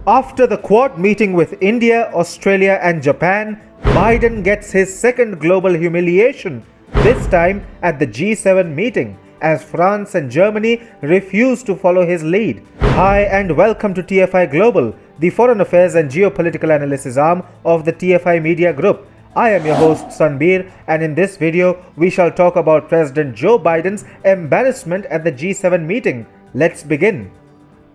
After the Quad meeting with India, Australia and Japan, Biden gets his second global humiliation, this time at the G7 meeting, as France and Germany refuse to follow his lead. Hi and welcome to TFI Global, the foreign affairs and geopolitical analysis arm of the TFI Media Group. I am your host Sanbir, and in this video we shall talk about President Joe Biden's embarrassment at the G7 meeting. Let's begin.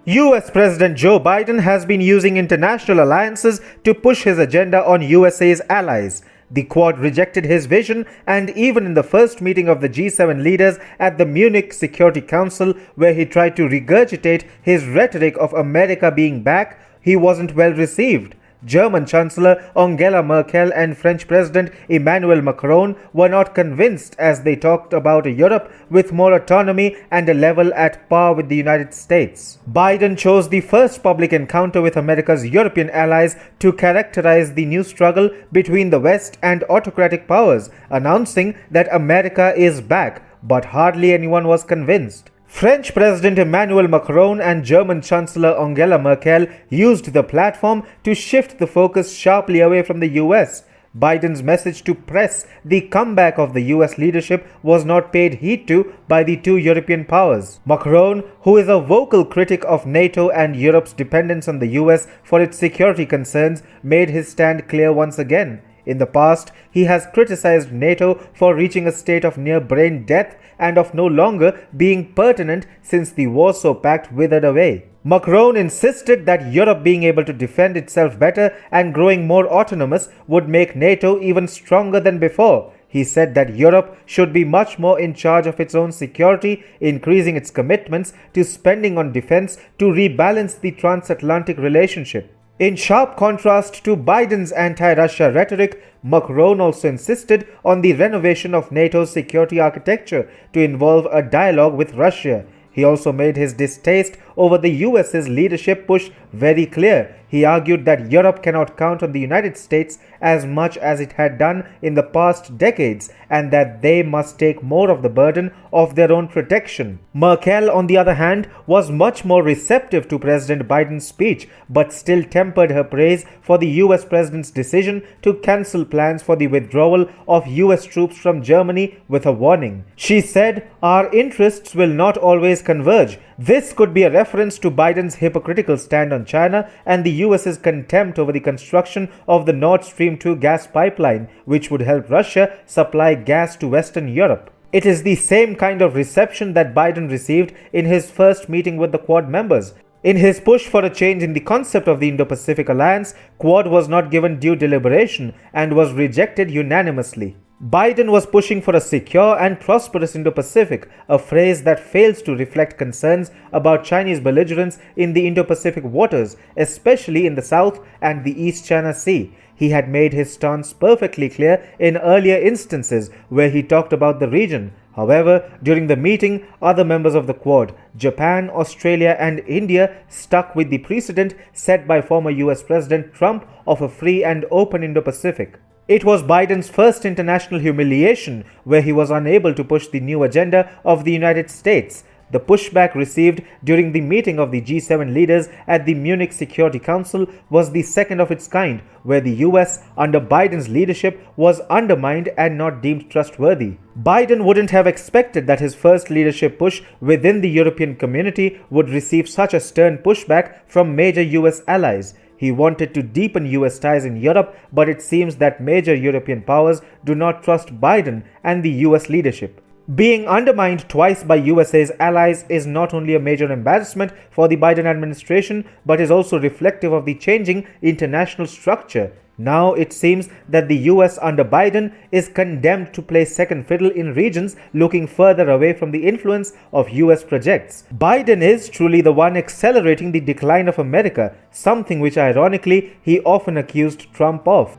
US President Joe Biden has been using international alliances to push his agenda on USA's allies. The Quad rejected his vision, and even in the first meeting of the G7 leaders at the Munich Security Council, where he tried to regurgitate his rhetoric of America being back, he wasn't well received. German Chancellor Angela Merkel and French President Emmanuel Macron were not convinced as they talked about a Europe with more autonomy and a level at par with the United States. Biden chose the first public encounter with America's European allies to characterize the new struggle between the West and autocratic powers, announcing that America is back, but hardly anyone was convinced. French President Emmanuel Macron and German Chancellor Angela Merkel used the platform to shift the focus sharply away from the US. Biden's message to press the comeback of the US leadership was not paid heed to by the two European powers. Macron, who is a vocal critic of NATO and Europe's dependence on the US for its security concerns, made his stand clear once again. In the past, he has criticized NATO for reaching a state of near brain death and of no longer being pertinent since the Warsaw Pact withered away. Macron insisted that Europe being able to defend itself better and growing more autonomous would make NATO even stronger than before. He said that Europe should be much more in charge of its own security, increasing its commitments to spending on defense to rebalance the transatlantic relationship. In sharp contrast to Biden's anti-Russia rhetoric, Macron also insisted on the renovation of NATO's security architecture to involve a dialogue with Russia. He also made his distaste over the US's leadership push very clear. He argued that Europe cannot count on the United States as much as it had done in the past decades, and that they must take more of the burden of their own protection. Merkel, on the other hand, was much more receptive to President Biden's speech, but still tempered her praise for the US president's decision to cancel plans for the withdrawal of US troops from Germany with a warning. She said, "Our interests will not always converge." This could be a reference to Biden's hypocritical stand on China and the US's contempt over the construction of the Nord Stream 2 gas pipeline, which would help Russia supply gas to Western Europe. It is the same kind of reception that Biden received in his first meeting with the Quad members. In his push for a change in the concept of the Indo-Pacific Alliance, Quad was not given due deliberation and was rejected unanimously. Biden was pushing for a secure and prosperous Indo-Pacific, a phrase that fails to reflect concerns about Chinese belligerence in the Indo-Pacific waters, especially in the South and the East China Sea. He had made his stance perfectly clear in earlier instances where he talked about the region. However, during the meeting, other members of the Quad, Japan, Australia and India, stuck with the precedent set by former US President Trump of a free and open Indo-Pacific. It was Biden's first international humiliation, where he was unable to push the new agenda of the United States. The pushback received during the meeting of the G7 leaders at the Munich Security Council was the second of its kind, where the US, under Biden's leadership, was undermined and not deemed trustworthy. Biden wouldn't have expected that his first leadership push within the European community would receive such a stern pushback from major US allies. He wanted to deepen US ties in Europe, but it seems that major European powers do not trust Biden and the US leadership. Being undermined twice by USA's allies is not only a major embarrassment for the Biden administration, but is also reflective of the changing international structure. Now it seems that the US under Biden is condemned to play second fiddle in regions looking further away from the influence of US projects. Biden is truly the one accelerating the decline of America, something which ironically he often accused Trump of.